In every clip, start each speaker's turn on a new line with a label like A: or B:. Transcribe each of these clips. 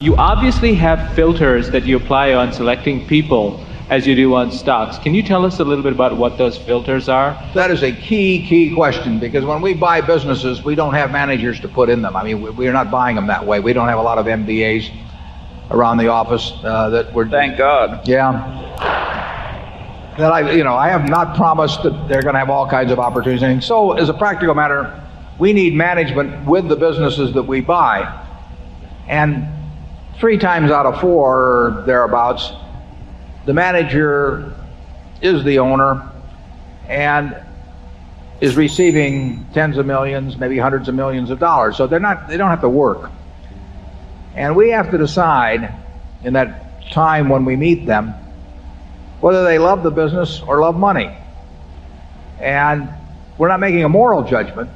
A: You obviously have filters that you apply on selecting people as you do on stocks. Can you tell us a little bit about what those filters are?
B: That is a key question, because when we buy businesses, we don't have managers to put in them. I mean, we're not buying them that way. We don't have a lot of MBAs around the office that we're...
C: Thank God.
B: Yeah. That I have not promised that they're going to have all kinds of opportunities. So, as a practical matter, we need management with the businesses that we buy. And 3 times out of 4 or thereabouts, the manager is the owner and is receiving tens of millions, maybe hundreds of millions of dollars. So they don't have to work. And we have to decide in that time when we meet them whether they love the business or love money. And we're not making a moral judgment.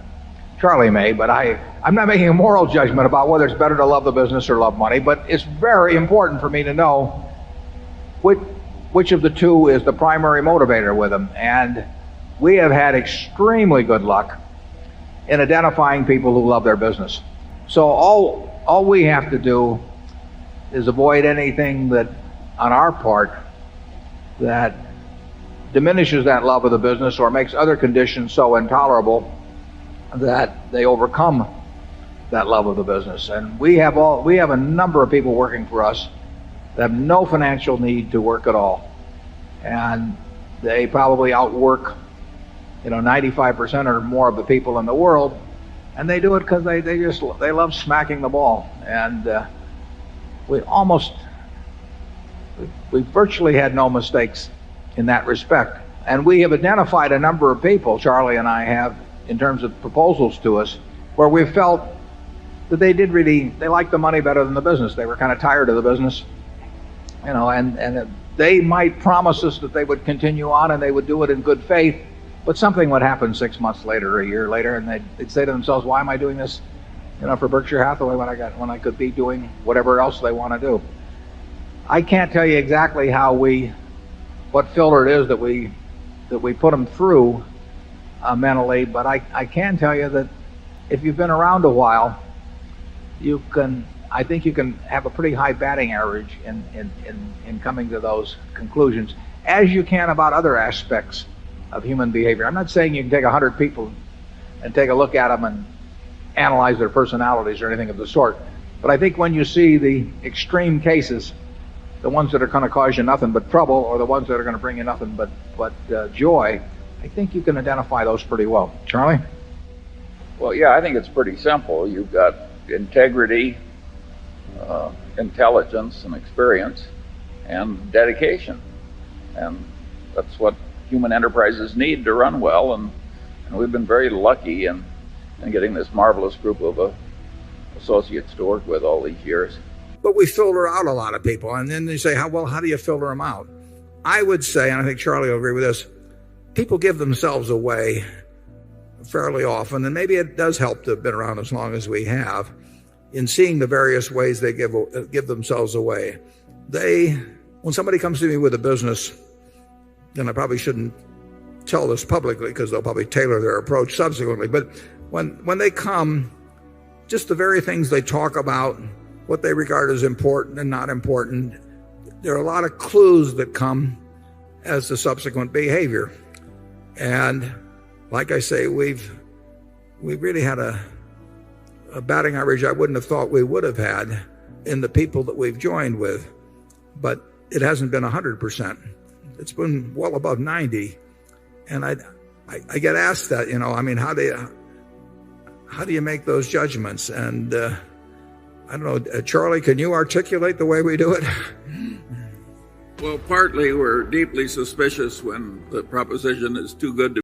B: Charlie may, but I'm not making a moral judgment about whether it's better to love the business or love money, but it's very important for me to know which of the two is the primary motivator with them. And we have had extremely good luck in identifying people who love their business. So all we have to do is avoid anything that, on our part, that diminishes that love of the business or makes other conditions so intolerable that they overcome that love of the business. And we have a number of people working for us that have no financial need to work at all, and they probably outwork 95% or more of the people in the world, and they do it because they love smacking the ball. And we virtually had no mistakes in that respect. And we have identified a number of people, Charlie and I have, in terms of proposals to us, where we felt that they liked the money better than the business. They were kind of tired of the business, and they might promise us that they would continue on and they would do it in good faith, but something would happen 6 months later or a year later, and they'd say to themselves, why am I doing this for Berkshire Hathaway when I could be doing whatever else they want to do? I can't tell you exactly what filter it is that we put them through mentally, but I can tell you that if you've been around a while, I think you can have a pretty high batting average in coming to those conclusions, as you can about other aspects of human behavior. I'm not saying you can take 100 people and take a look at them and analyze their personalities or anything of the sort, but I think when you see the extreme cases, the ones that are going to cause you nothing but trouble, or the ones that are going to bring you nothing but joy, I think you can identify those pretty well. Charlie?
C: Well, yeah, I think it's pretty simple. You've got integrity, intelligence and experience, and dedication. And that's what human enterprises need to run well. And we've been very lucky in getting this marvelous group of associates to work with all these years.
B: But we filter out a lot of people. And then they say, how do you filter them out? I would say, and I think Charlie will agree with this, people give themselves away fairly often, and maybe it does help to have been around as long as we have, in seeing the various ways they give themselves away. When somebody comes to me with a business, and I probably shouldn't tell this publicly because they'll probably tailor their approach subsequently, but when they come, just the very things they talk about, what they regard as important and not important, there are a lot of clues that come as to subsequent behavior. And like I say, we've really had a batting average I wouldn't have thought we would have had in the people that we've joined with, but it hasn't been 100%. It's been well above 90. And I get asked that, how do you make those judgments? And I don't know, Charlie, can you articulate the way we do it?
D: Well, partly we're deeply suspicious when the proposition is too good to